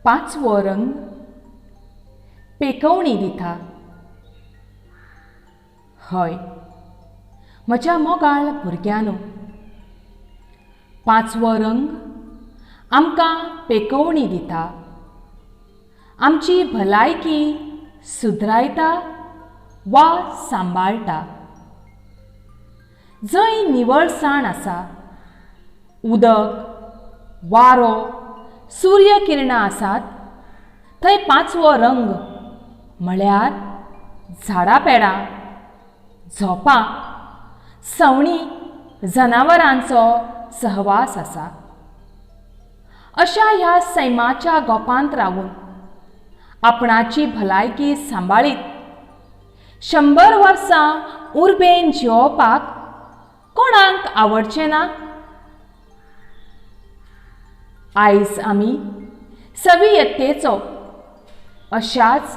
पांचवो रंग पेकवणी दिता. हय म्हज्या मोगाळ भुरग्यांनो, पांचवो रंग आमकां पेकवणी दिता, आमची भलायकी सुधरायता वा सांबाळटा. जंय निवळसाण आसा, उदक, वारो, सूर्यकिरणां आसात, थंय पांचवो रंग म्हळ्यार झाडां पेडां, झोपां, सवणी, जनावरांचो सहवास आसा. अशा ह्या सैमाच्या गोपांत रावून आपणाची भलायकी सांबाळीत 100 वर्सां उर्बेन जिवपाक कोणाक आवडचें ना? आयज आमी सवियत्तेचो अशाच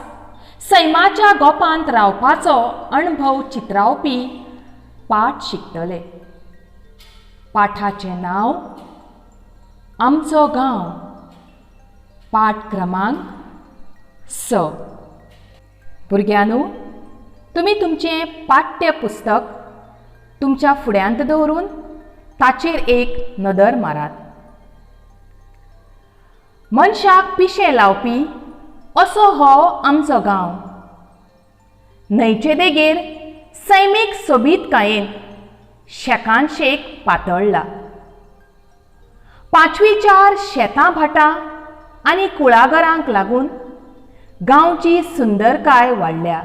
सैमाच्या गोपांत रावपाचो अणभव चित्रावपी पाठ शिकतले. पाठाचें नांव आमचो गांव. पाठ क्रमांक 6. भुरग्यांनो, तुमी तुमचें पाठ्य पुस्तक तुमच्या फुड्यांत दवरून ताचेर एक नदर मारात. मनशाक पिशें लावपी असो हो आमचो गांव. न्हंयचे देगेर सैमीक सोबीतकायेन शेकान शेक पातळ्ळा. 5-4 शेतां भाटां आनी कुळागरांक लागून गांवची सुंदरकाय वाडल्या.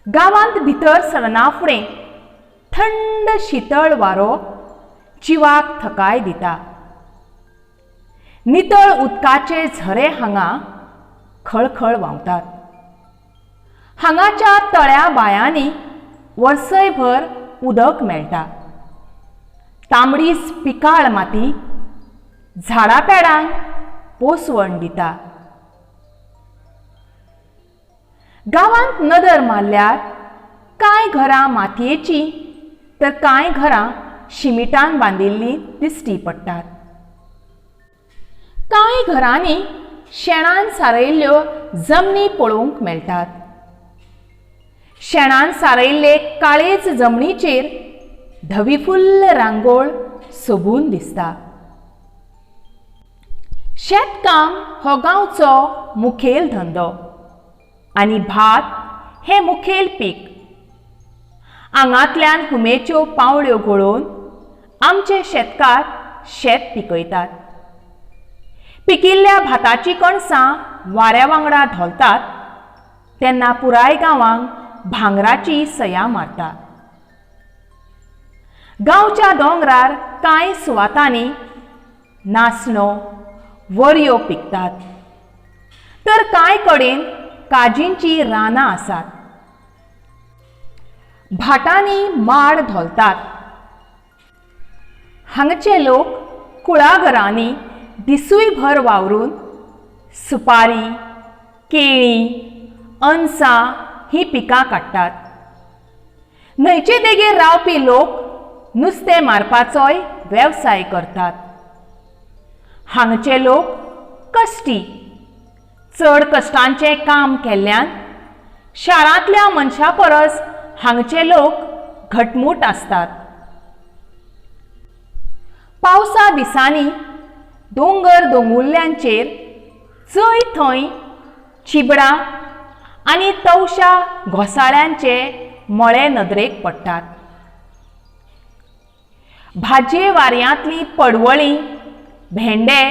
गांवांत भितर सरना फुडें थंड शीतळ वारो जिवाक थकाय दिता. नितळ उदकाचे झरे हांगा खळखळ व्हांवतात. हांगाच्या तळ्या बायांनी वर्सयभर उदक मेळटा. तांबडीच पिकाळ माती झाडां पेडांक पोसवण दिता. गांवांत नदर मारल्यार कांय घरां मातयेची तर कांय घरां शिमिटान बांदिल्लीं दिश्टी पडटात. कांय घरांनी शेणान सारयल्ल्यो जमनी पळोवंक मेळटात. शेणान सारयल्ले काळेच जमनीचेर धवीफुल्ल रांगोळ सोबून दिसता. शेतकाम हो गांवचो मुखेल धंदो आनी भात हें मुखेल पीक. आंगांतल्यान हुमेच्यो पावळ्यो गळोवन आमचे शेतकार शेत पिकयतात. पिकिल्ल्या भाताची कणसां वाऱ्या वांगडा धोलतात तेन्ना पुराय गांवांक भांगराची सया मारता. गांवच्या दोंगरार कांय सुवातांनी नासणो, वरयो पिकतात, तर कांय कडेन काजींची रानां आसात. भाटांनी माड धोलतात. हांगचे लोक कुळागरांनी दिसूयभर वावरून सुपारी, केळी, अणसां ही पिकां काडटात. न्हंयचे देगेर रावपी लोक नुस्तें मारपाचोय वेवसाय करतात. हांगचे लोक कश्टी. चड कश्टांचें काम केल्ल्यान शारांतल्या मनशां परस हांगचे लोक घटमूट आसतात. पावसा दिसांनी दोंगर दोंगुल्ल्यांचेर जंय थंय चिबडां आनी तवशा घोसाळ्यांचे मळे नदरेक पडटात. भाजये वाऱ्यांतलीं पडवळीं, भेंडे,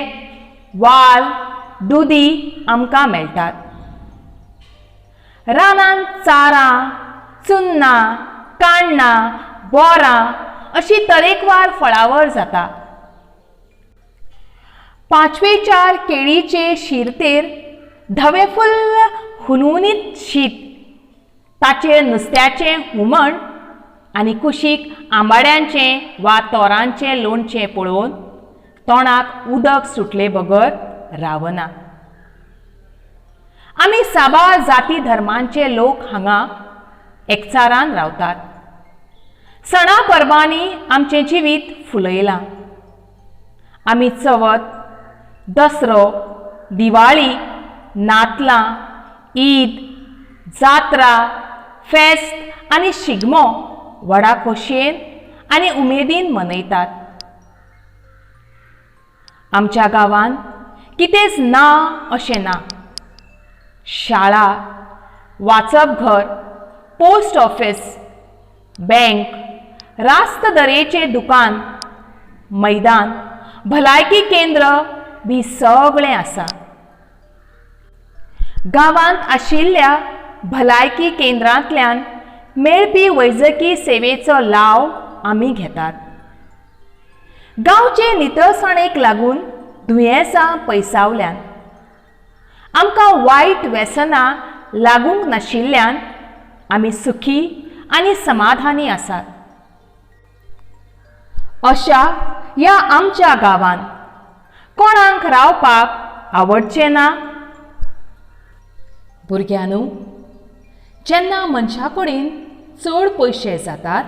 वाल, दुदी आमकां मेळटात. रानांत चारां, चुन्नां, काण्णां, बोरां अशी तरेकवार फळावळ जाता. 5-4 केळीचे शिरतेर धवेफुल्ल हुनहुनीत शीत, ताचेर नुस्त्याचें हुमण आनी कुशीक आंबाड्यांचें वा तोरांचें लोणचें पळोवन तोंडाक उदक सुटले बगर रावना. आमी साबार जाती धर्मांचे लोक हांगा एकचारान रावतात. सणा परबांनी आमचें जिवीत फुलयलां. आमी चवथ, दसरो, दिवाळी, नातलां, ईद, जात्रा, फेस्त आनी शिगमो व्हडा खोशयेन आनी उमेदीन मनयतात. आमच्या गांवांत कितेंच ना अशें ना. शाळा, वाचप घर, पोस्ट ऑफिस, बँक, रास्त दरेचें दुकान, मैदान, भलायकी केंद्र बी सगळें आसा. गांवांत आशिल्ल्या भलायकी केंद्रांतल्यान मेळपी वैजकी सेवेचो लाव आमी घेतात. गांवचे नितळसाणेक लागून दुयेंसां पयसावल्यान, आमकां वायट व्यसनां लागूंक नाशिल्ल्यान आमी सुखी आनी समाधानी आसात. अशा ह्या आमच्या गांवांत कोणाक रावपाक आवडचें ना? भुरग्यांनो, जेन्ना मनशा कडेन चड पयशे जातात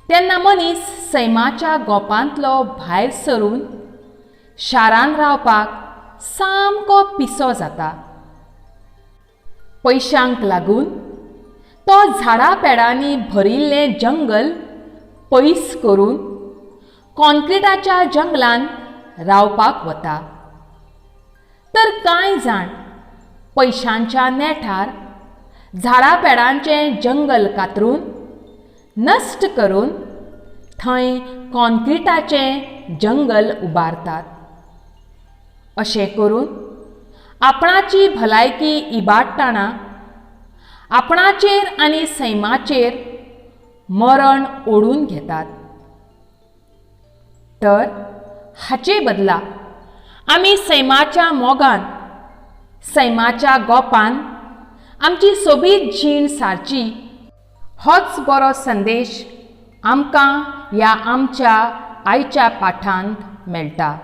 तेन्ना मनीस सैमाच्या गोपांतलो भायर सरून शारांत रावपाक सामको पिसो जाता. पयशांक लागून तो झाडां पेडांनी भरिल्लें जंगल पयस करून कॉन्क्रिटाच्या जंगलांत रावपाक वता. तर कांय जाण पयशांच्या नेटार झाडां पेडांचें जंगल कातरून नश्ट करून थंय कॉन्क्रिटाचें जंगल उबारतात. अशें करून आपणाची भलायकी इबाडटना आपणाचेर आनी सैमाचेर मरण ओडून घेतात. तर हाचे बदला आमी सैमाच्या मोगान, सैमाच्या गोपान आमची सोबीत जीण सारची, होच बरो संदेश आमकां ह्या आमच्या आयच्या पाठांत मेळटा.